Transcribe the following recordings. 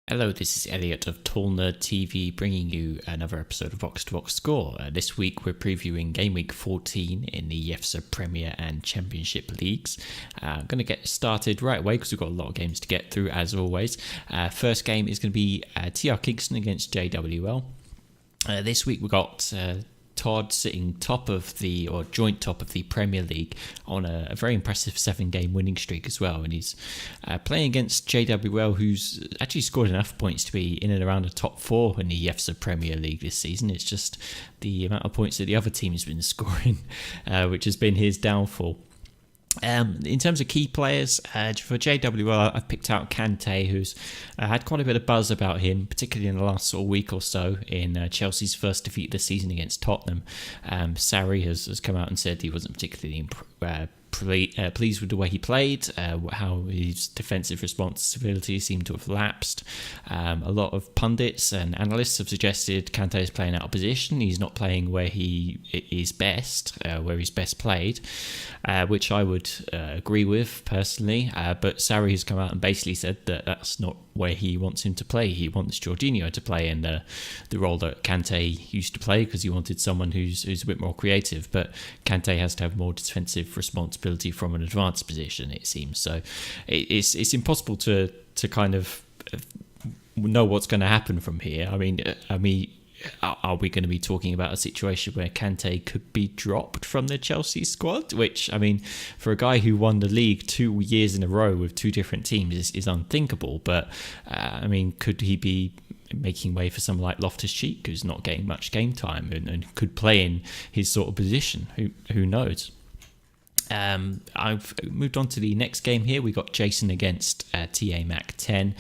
Hello, this is Elliot of TallNerdTV bringing you another episode of Box to Box Score. This week we're previewing Game Week 14 in the EFSA Premier and Championship Leagues. I'm going to get started right away because we've got a lot of games to get through as always. First game is going to be TR Kingston against JWL. This week we've got Todd sitting joint top of the Premier League on a very impressive 7-game winning streak as well, and he's playing against JWL, who's actually scored enough points to be in and around the top 4 in the EFSA Premier League this season. It's just the amount of points that the other team has been scoring which has been his downfall. In terms of key players, for JWL, I've picked out Kante, who's had quite a bit of buzz about him, particularly in the last week or so in Chelsea's first defeat of the season against Tottenham. Sarri has come out and said he wasn't particularly pleased with the way he played, how his defensive responsibilities seem to have lapsed. A lot of pundits and analysts have suggested Kante is playing out of position. He's not playing where he is best, where he's best played, which I would agree with personally. But Sarri has come out and basically said that that's not where he wants him to play. He wants Jorginho to play in the role that Kante used to play because he wanted someone who's a bit more creative. But Kante has to have more defensive responsibility from an advanced position, it seems. So it's impossible to kind of know what's going to happen from here. I mean, are we going to be talking about a situation where Kante could be dropped from the Chelsea squad? Which, I mean, for a guy who won the league 2 years in a row with 2 different teams is unthinkable. But, I mean, could he be making way for someone like Loftus-Cheek, who's not getting much game time and could play in his sort of position? Who knows? I've moved on to the next game here. We got Jason against TA Mac 10.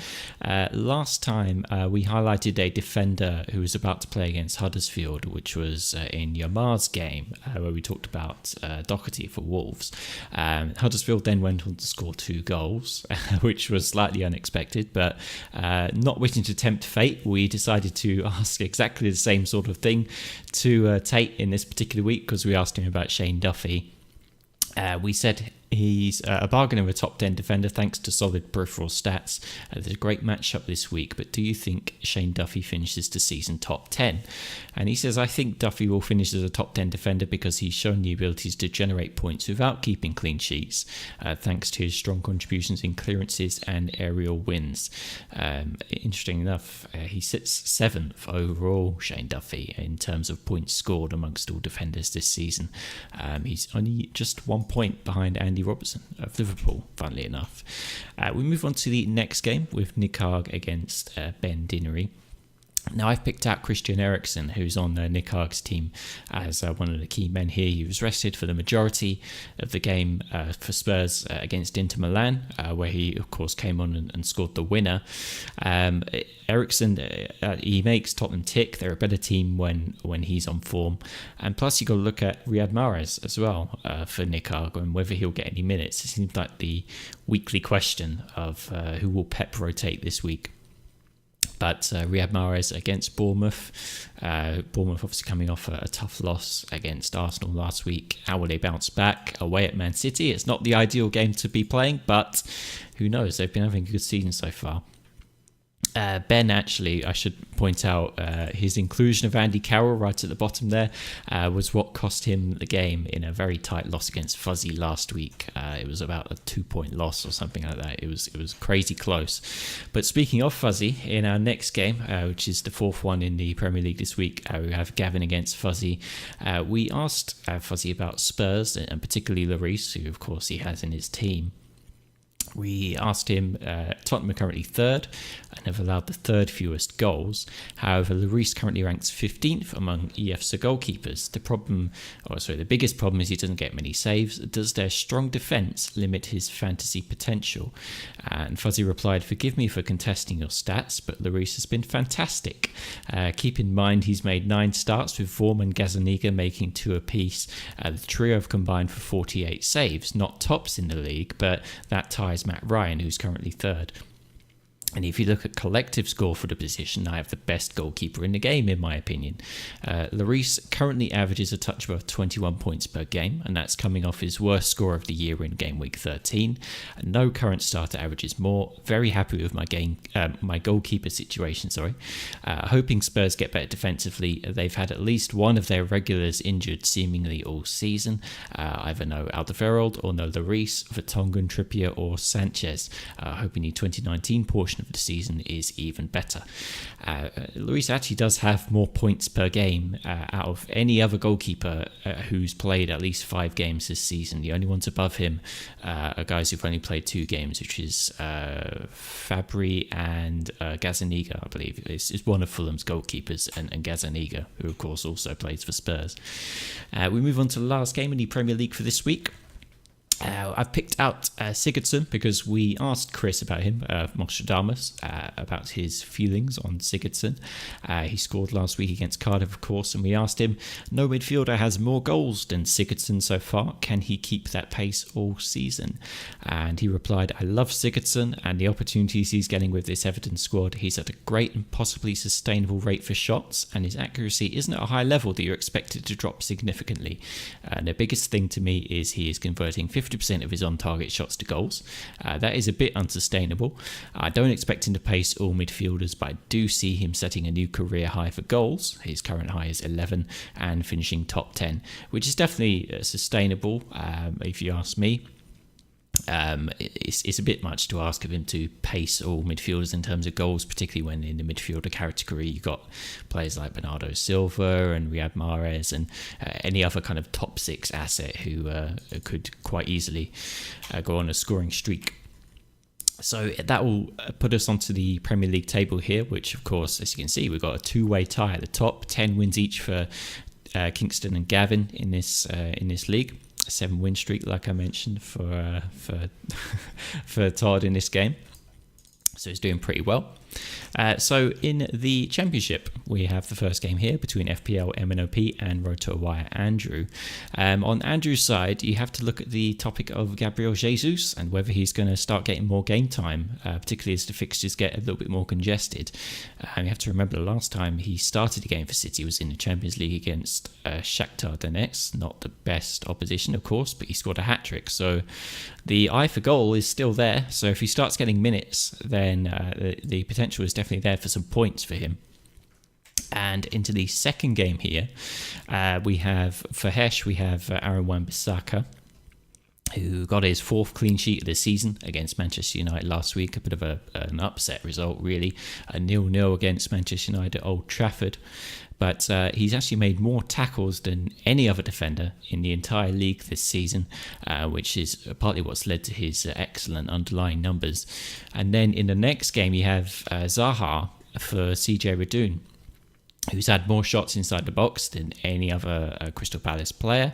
Last time we highlighted a defender who was about to play against Huddersfield, which was in Yamar's game, where we talked about Doherty for Wolves. Huddersfield then went on to score 2 goals, which was slightly unexpected, but not wishing to tempt fate, we decided to ask exactly the same sort of thing to Tate in this particular week, because we asked him about Shane Duffy. We said he's a bargain of a top 10 defender thanks to solid peripheral stats. There's a great matchup this week, but do you think Shane Duffy finishes the season top 10? And he says, I think Duffy will finish as a top 10 defender because he's shown the abilities to generate points without keeping clean sheets, thanks to his strong contributions in clearances and aerial wins. Interesting enough, he sits 7th overall, Shane Duffy, in terms of points scored amongst all defenders this season. He's only just 1 point behind Andy Robertson of Liverpool, funnily enough. We move on to the next game with Nikag against Ben Dinnery. Now, I've picked out Christian Eriksen, who's on Nikag's team as one of the key men here. He was rested for the majority of the game for Spurs against Inter Milan, where he, of course, came on and scored the winner. Eriksen, he makes Tottenham tick. They're a better team when he's on form. And plus, you've got to look at Riyad Mahrez as well for Nikag and whether he'll get any minutes. It seems like the weekly question of who will Pep rotate this week. But Riyad Mahrez against Bournemouth. Bournemouth obviously coming off a tough loss against Arsenal last week. How will they bounce back away at Man City? It's not the ideal game to be playing, but who knows? They've been having a good season so far. Ben, actually, I should point out, his inclusion of Andy Carroll right at the bottom there was what cost him the game in a very tight loss against Fuzzy last week. It was about a 2-point loss or something like that. It was crazy close. But speaking of Fuzzy, in our next game, which is the 4th one in the Premier League this week, we have Gavin against Fuzzy. We asked Fuzzy about Spurs, and particularly Lloris, who of course he has in his team. We asked him, Tottenham are currently 3rd and have allowed the 3rd fewest goals. However, Lloris currently ranks 15th among EFSA goalkeepers. The biggest problem is he doesn't get many saves. Does their strong defence limit his fantasy potential? And Fuzzy replied, forgive me for contesting your stats, but Lloris has been fantastic. Keep in mind he's made 9 starts with Vorm and Gazaniga making 2 apiece. The trio have combined for 48 saves, not tops in the league, but that ties Matt Ryan, who's currently 3rd. And if you look at collective score for the position, I have the best goalkeeper in the game, in my opinion. Lloris currently averages a touch above 21 points per game, and that's coming off his worst score of the year in game week 13. No current starter averages more. Very happy with my goalkeeper situation. Hoping Spurs get better defensively. They've had at least one of their regulars injured seemingly all season. Either no Alderweireld or no Lloris, Vertonghen, Trippier or Sanchez. Hoping the 2019 portion of the season is even better. Lloris actually does have more points per game out of any other goalkeeper who's played at least 5 games this season. The only ones above him are guys who've only played 2 games, which is Fabry and Gazzaniga, I believe. It's one of Fulham's goalkeepers, and Gazzaniga, who of course also plays for Spurs. We move on to the last game in the Premier League for this week. I've picked out Sigurdsson because we asked Chris about him, Nostradamus, about his feelings on Sigurdsson. He scored last week against Cardiff, of course, and we asked him, no midfielder has more goals than Sigurdsson so far. Can he keep that pace all season? And he replied, I love Sigurdsson and the opportunities he's getting with this Everton squad. He's at a great and possibly sustainable rate for shots, and his accuracy isn't at a high level that you're expected to drop significantly. And the biggest thing to me is he is converting 50% of his on-target shots to goals. That is a bit unsustainable. I don't expect him to pace all midfielders, but I do see him setting a new career high for goals. His current high is 11 and finishing top 10, which is definitely sustainable if you ask me. It's a bit much to ask of him to pace all midfielders in terms of goals, particularly when in the midfielder category you've got players like Bernardo Silva and Riyad Mahrez and any other kind of top 6 asset who could quite easily go on a scoring streak. So that will put us onto the Premier League table here, which of course, as you can see, we've got a 2-way tie at the top, 10 wins each for Kingston and Gavin in this league. A 7-win streak, like I mentioned, for Todd in this game. So he's doing pretty well. So in the Championship, we have the first game here between FPL MNOP and RotoWire Andrew. On Andrew's side, you have to look at the topic of Gabriel Jesus and whether he's going to start getting more game time, particularly as the fixtures get a little bit more congested. You have to remember the last time he started the game for City was in the Champions League against Shakhtar Donetsk. Not the best opposition, of course, but he scored a hat-trick. So the eye for goal is still there. So if he starts getting minutes, then the potential is definitely there for some points for him. And into the second game here, we have for Hesh, we have Aaron Wan-Bissaka, who got his 4th clean sheet of the season against Manchester United last week. A bit of an upset result, really. A 0-0 against Manchester United at Old Trafford. But he's actually made more tackles than any other defender in the entire league this season, which is partly what's led to his excellent underlying numbers. And then in the next game, you have Zaha for CJ Redoon, who's had more shots inside the box than any other Crystal Palace player.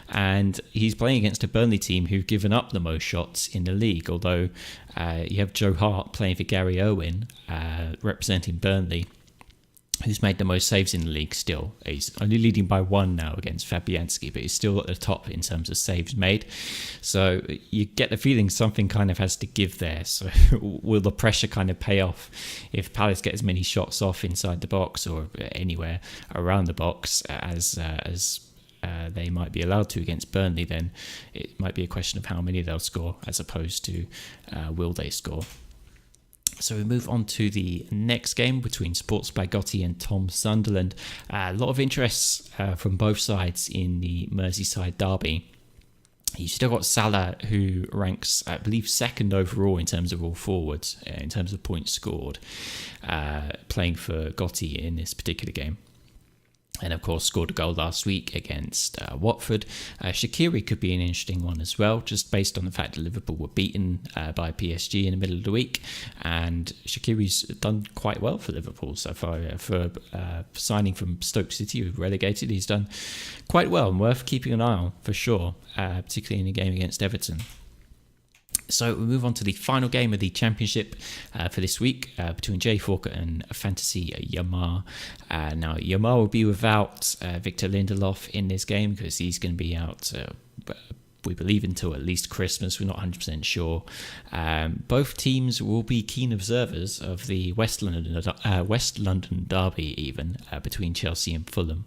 And he's playing against a Burnley team who've given up the most shots in the league, although you have Joe Hart playing for Gary Owen, representing Burnley, who's made the most saves in the league still. He's only leading by 1 now against Fabianski, but he's still at the top in terms of saves made. So you get the feeling something kind of has to give there. So will the pressure kind of pay off if Palace get as many shots off inside the box or anywhere around the box as they might be allowed to against Burnley? Then it might be a question of how many they'll score as opposed to will they score. So we move on to the next game between Sports by Gotti and Tom Sunderland. A lot of interest from both sides in the Merseyside derby. You've still got Salah, who ranks, I believe, 2nd overall in terms of all forwards, in terms of points scored, playing for Gotti in this particular game. And of course scored a goal last week against Watford. Shaqiri could be an interesting one as well, just based on the fact that Liverpool were beaten by PSG in the middle of the week, and Shaqiri's done quite well for Liverpool so far. For signing from Stoke City, who relegated, he's done quite well and worth keeping an eye on for sure, particularly in the game against Everton. So we move on to the final game of the Championship for this week between Jay Falker and Fantasy Yamar. Now, Yamar will be without Victor Lindelof in this game because he's going to be out we believe until at least Christmas. We're not 100% sure. Both teams will be keen observers of the West London derby, even between Chelsea and Fulham.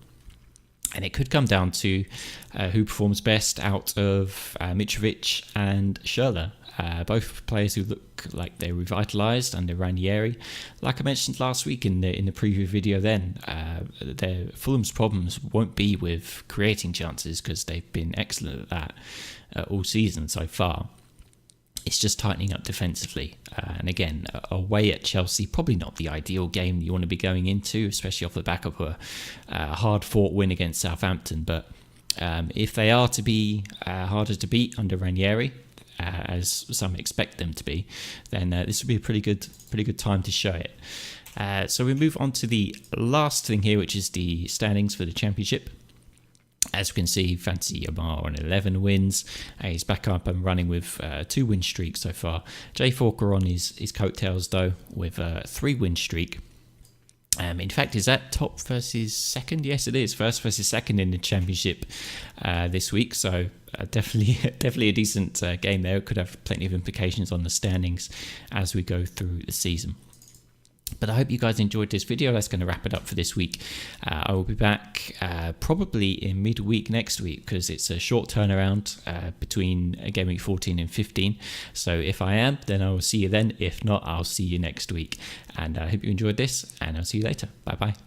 And it could come down to who performs best out of Mitrovic and Schürrle. Both players who look like they're revitalised under Ranieri. Like I mentioned last week in the preview video then, Fulham's problems won't be with creating chances because they've been excellent at that all season so far. It's just tightening up defensively. And again, away at Chelsea, probably not the ideal game you want to be going into, especially off the back of a hard-fought win against Southampton. But if they are to be harder to beat under Ranieri, as some expect them to be, then this would be a pretty good time to show it. So we move on to the last thing here, which is the standings for the Championship. As we can see, Fancy Yamar on 11 wins. He's back up and running with 2 win streaks so far. Jay Falker on his coattails though with a 3 win streak. In fact, is that top versus second? Yes, it is. First versus second in the Championship this week. So definitely a decent game there. It could have plenty of implications on the standings as we go through the season. But I hope you guys enjoyed this video. That's going to wrap it up for this week. I will be back probably in midweek next week because it's a short turnaround between game week 14 and 15. So if I am, then I will see you then. If not, I'll see you next week. And I hope you enjoyed this, and I'll see you later. Bye-bye.